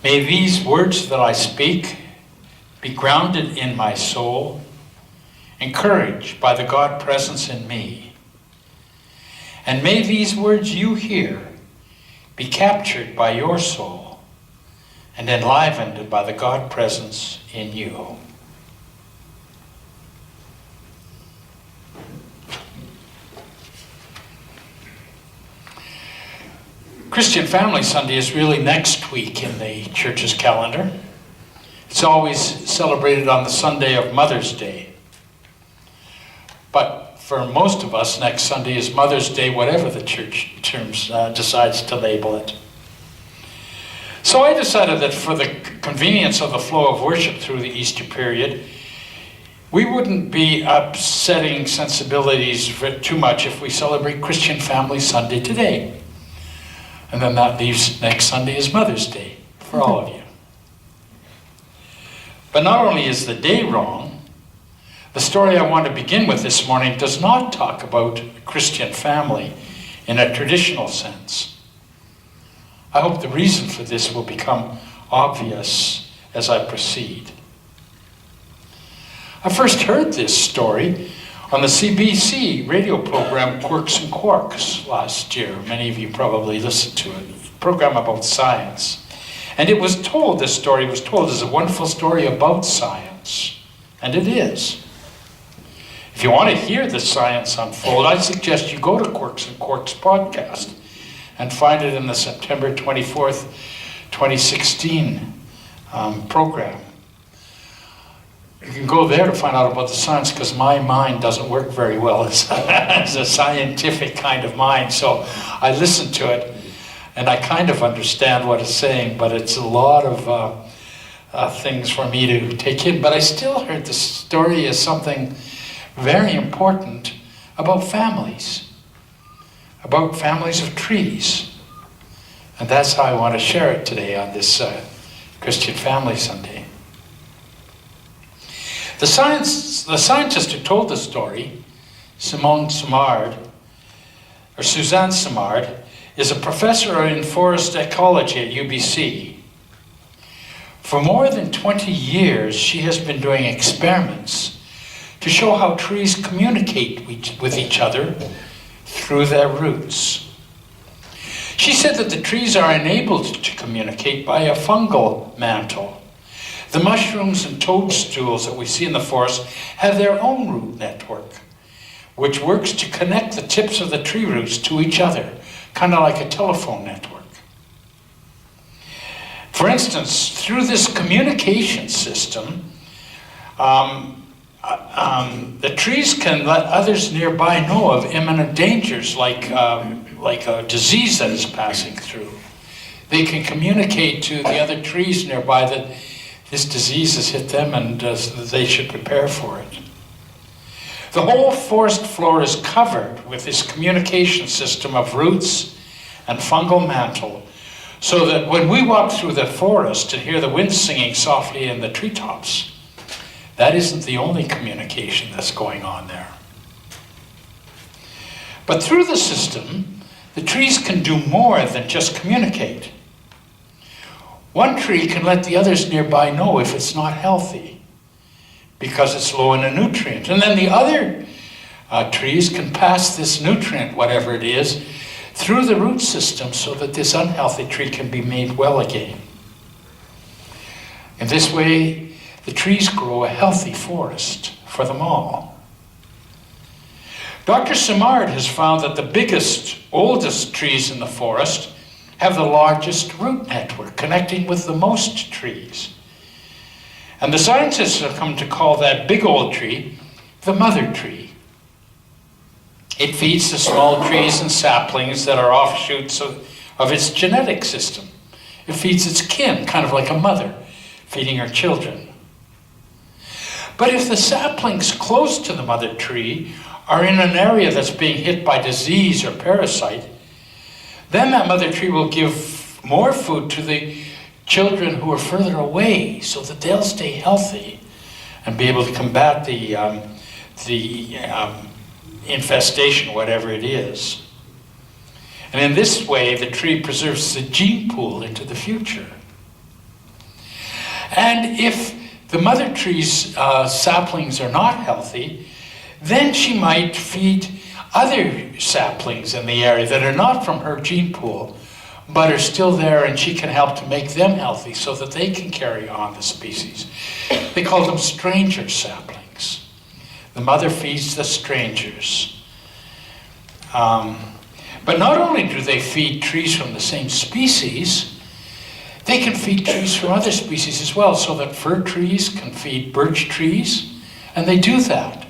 May these words that I speak be grounded in my soul, encouraged by the God presence in me. And may these words you hear be captured by your soul and enlivened by the God presence in you. Christian Family Sunday is really next week in the church's calendar. It's always celebrated on the Sunday of Mother's Day. But for most of us, next Sunday is Mother's Day, whatever the church decides to label it. So I decided that for the convenience of the flow of worship through the Easter period, we wouldn't be upsetting sensibilities too much if we celebrate Christian Family Sunday today. And then that leaves next Sunday as Mother's Day for all of you. But not only is the day wrong, the story I want to begin with this morning does not talk about a Christian family in a traditional sense. I hope the reason for this will become obvious as I proceed. I first heard this story on the CBC radio program Quirks and Quarks last year. Many of you probably listened to it. A program about science. And it was told, this story was told as a wonderful story about science. And it is. If you want to hear the science unfold, I suggest you go to Quirks and Quarks podcast and find it in the September 24th, 2016 program. You can go there to find out about the science because my mind doesn't work very well as a scientific kind of mind. So I listen to it and I kind of understand what it's saying, but it's a lot of things for me to take in. But I still heard the story as something very important about families of trees. And that's how I want to share it today on this Christian Family Sunday. The scientist who told the story, Suzanne Simard, is a professor in forest ecology at UBC. For more than 20 years, she has been doing experiments to show how trees communicate with each other through their roots. She said that the trees are enabled to communicate by a fungal mantle. The mushrooms and toadstools that we see in the forest have their own root network, which works to connect the tips of the tree roots to each other, kind of like a telephone network. For instance, through this communication system, the trees can let others nearby know of imminent dangers like a disease that is passing through. They can communicate to the other trees nearby that this disease has hit them and they should prepare for it. The whole forest floor is covered with this communication system of roots and fungal mantle, so that when we walk through the forest and hear the wind singing softly in the treetops, that isn't the only communication that's going on there. But through the system, the trees can do more than just communicate. One tree can let the others nearby know if it's not healthy because it's low in a nutrient. And then the other trees can pass this nutrient, whatever it is, through the root system so that this unhealthy tree can be made well again. In this way, the trees grow a healthy forest for them all. Dr. Simard has found that the biggest, oldest trees in the forest have the largest root network, connecting with the most trees. And the scientists have come to call that big old tree the mother tree. It feeds the small trees and saplings that are offshoots of its genetic system. It feeds its kin, kind of like a mother feeding her children. But if the saplings close to the mother tree are in an area that's being hit by disease or parasite, then that mother tree will give more food to the children who are further away so that they'll stay healthy and be able to combat the infestation, whatever it is. And in this way, the tree preserves the gene pool into the future. And if the mother tree's saplings are not healthy, then she might feed other saplings in the area that are not from her gene pool, but are still there, and she can help to make them healthy so that they can carry on the species. They call them stranger saplings. The mother feeds the strangers. But not only do they feed trees from the same species, they can feed trees from other species as well, so that fir trees can feed birch trees, and they do that.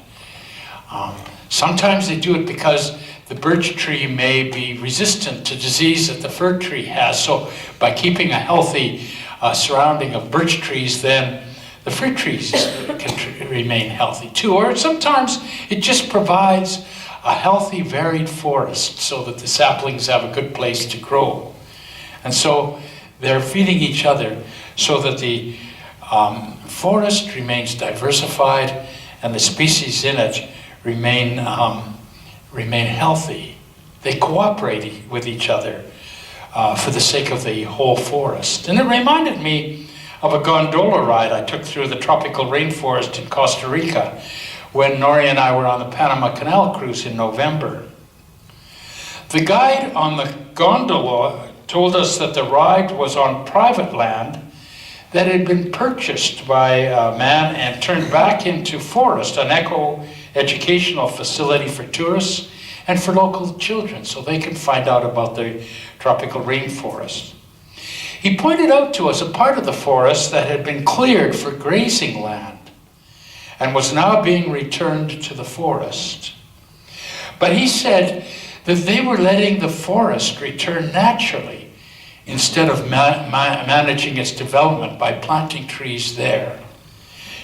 Sometimes they do it because the birch tree may be resistant to disease that the fir tree has, so by keeping a healthy surrounding of birch trees, then the fir trees can remain healthy too. Or sometimes it just provides a healthy, varied forest so that the saplings have a good place to grow. And so they're feeding each other so that the forest remains diversified and the species in it remain healthy. They cooperate with each other for the sake of the whole forest. And it reminded me of a gondola ride I took through the tropical rainforest in Costa Rica when Nori and I were on the Panama Canal cruise in November. The guide on the gondola told us that the ride was on private land that had been purchased by a man and turned back into forest, an eco-educational facility for tourists and for local children so they can find out about the tropical rainforest. He pointed out to us a part of the forest that had been cleared for grazing land and was now being returned to the forest. But he said that they were letting the forest return naturally instead of managing its development by planting trees there.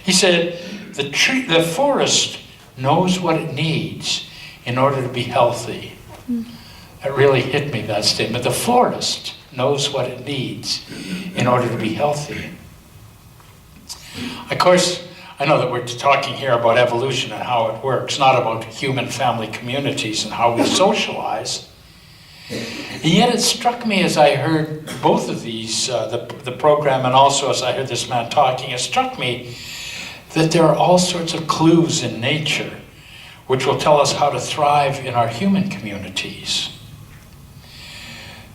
He said the forest knows what it needs in order to be healthy. That really hit me, that statement. The forest knows what it needs in order to be healthy. Of course, I know that we're talking here about evolution and how it works, not about human family communities and how we socialize. And yet it struck me as I heard both of these, the program and also as I heard this man talking, it struck me that there are all sorts of clues in nature which will tell us how to thrive in our human communities.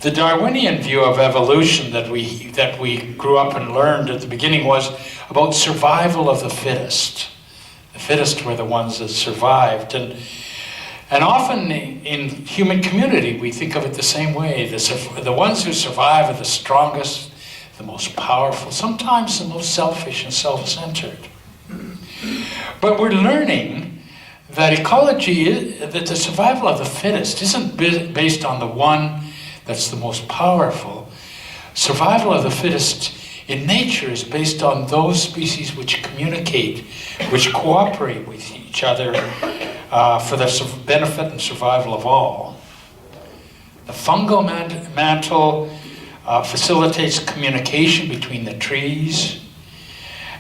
The Darwinian view of evolution that we grew up and learned at the beginning was about survival of the fittest. The fittest were the ones that survived. And often in human community, we think of it the same way. The ones who survive are the strongest, the most powerful, sometimes the most selfish and self-centered. But we're learning that that the survival of the fittest isn't based on the one that's the most powerful. Survival of the fittest in nature is based on those species which communicate, which cooperate with each other for the benefit and survival of all. The fungal mantle facilitates communication between the trees,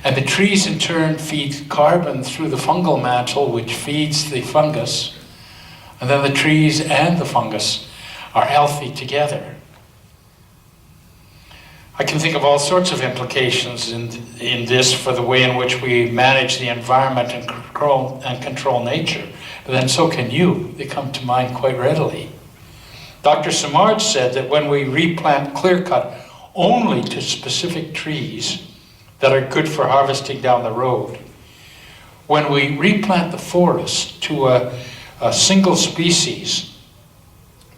and the trees in turn feed carbon through the fungal mantle, which feeds the fungus, and then the trees and the fungus are healthy together. I can think of all sorts of implications in this for the way in which we manage the environment and control nature. But then so can you. They come to mind quite readily. Dr. Simard said that when we replant clear-cut only to specific trees that are good for harvesting down the road, when we replant the forest to a single species,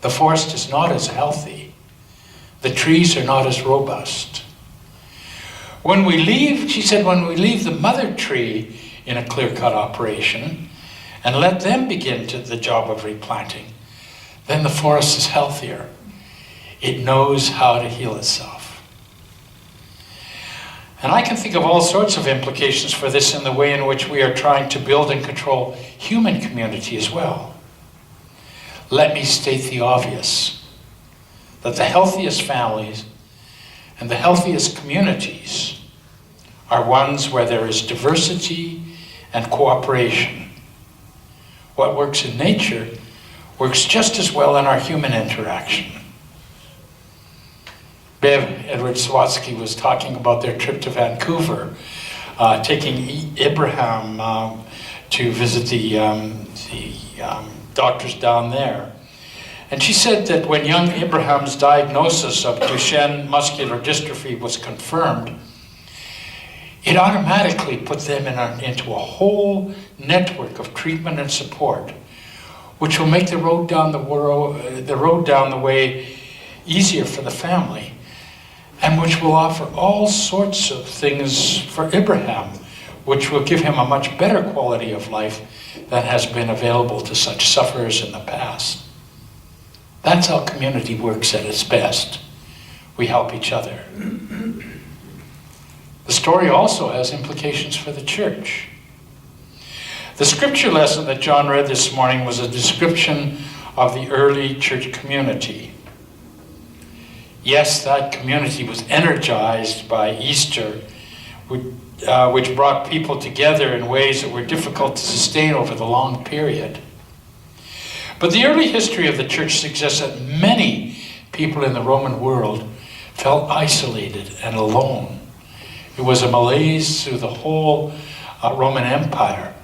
the forest is not as healthy. The trees are not as robust. When we leave, she said, when we leave the mother tree in a clear-cut operation and let them begin the job of replanting, then the forest is healthier. It knows how to heal itself. And I can think of all sorts of implications for this in the way in which we are trying to build and control human community as well. Let me state the obvious, that the healthiest families and the healthiest communities are ones where there is diversity and cooperation. What works in nature works just as well in our human interaction. Bev Edward Sawatsky was talking about their trip to Vancouver, taking Abraham to visit the doctors down there. And she said that when young Abraham's diagnosis of Duchenne muscular dystrophy was confirmed, it automatically put them into a whole network of treatment and support, which will make the road down the way easier for the family, and which will offer all sorts of things for Abraham, which will give him a much better quality of life than has been available to such sufferers in the past. That's how community works at its best. We help each other. The story also has implications for the church. The scripture lesson that John read this morning was a description of the early church community. Yes, that community was energized by Easter, which brought people together in ways that were difficult to sustain over the long period. But the early history of the church suggests that many people in the Roman world felt isolated and alone. It was a malaise through the whole Roman Empire,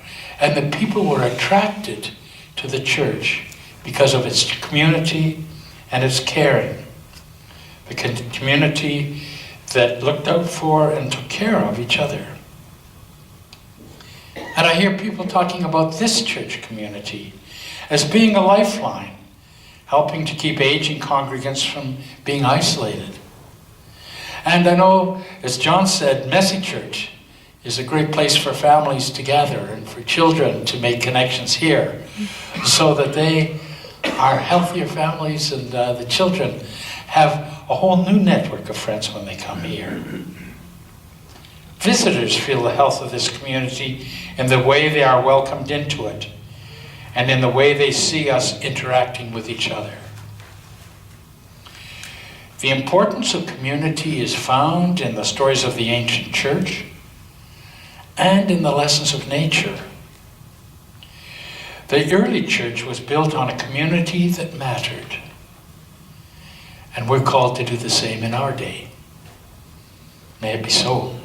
and the people were attracted to the church because of its community and its caring. The community that looked out for and took care of each other. And I hear people talking about this church community as being a lifeline, helping to keep aging congregants from being isolated. And I know, as John said, Messy Church is a great place for families to gather and for children to make connections here, so that they are healthier families, and the children have a whole new network of friends when they come here. Visitors feel the health of this community in the way they are welcomed into it, and in the way they see us interacting with each other. The importance of community is found in the stories of the ancient church and in the lessons of nature. The early church was built on a community that mattered, and we're called to do the same in our day. May it be so.